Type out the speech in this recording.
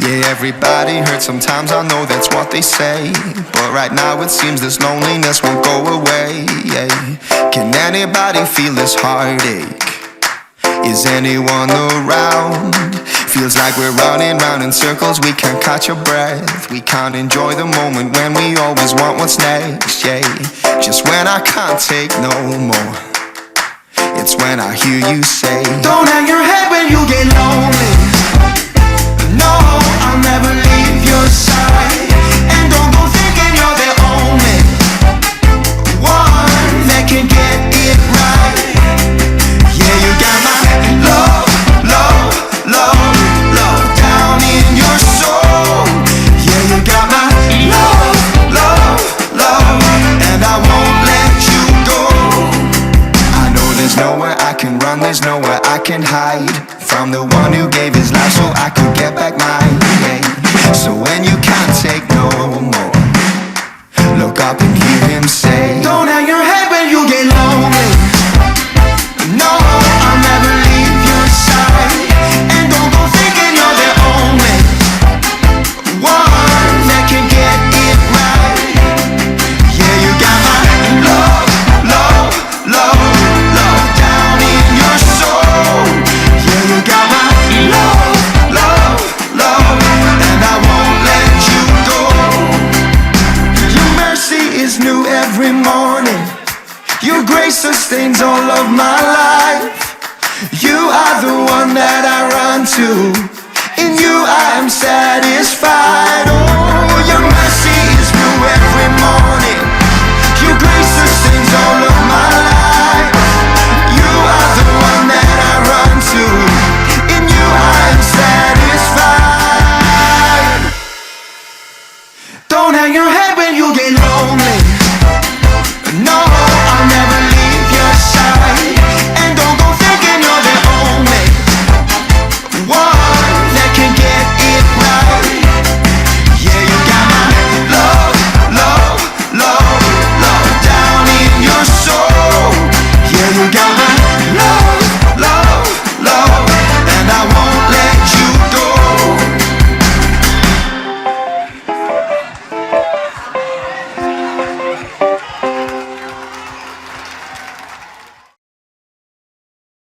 Yeah, everybody hurts sometimes, I know that's what they say. But right now it seems this loneliness won't go away. Yeah. Can anybody feel this heartache? Is anyone around? Feels like we're running round in circles, we can't catch a breath. We can't enjoy the moment when we always want what's next. Yeah, just when I can't take no more, it's when I hear you say, don't hang your head when you get lonely. No, I'll never leave your side. And don't go thinking you're the only one that can get it right. Yeah, you got my love, love, love, love down in your soul. Yeah, you got my love, love, love, and I won't let you go. I know there's nowhere I can run, there's nowhere I can hide from the one who gave his life so I could get back mine. Yeah. So when you can't take no more, look up and hear him say, don't hang your head when you get lonely. No, I'll never leave your side. And don't go thinking you're the only one that can get it right. Yeah, you got my love, love, love, love down in your soul. Yeah, you got my love, love, love, and I won't let you go. Your mercy is new every morning. Your grace sustains all of my life. You are the one that I run to. In you I am satisfied. Oh, your mercy is new every morning. Your grace sustains all of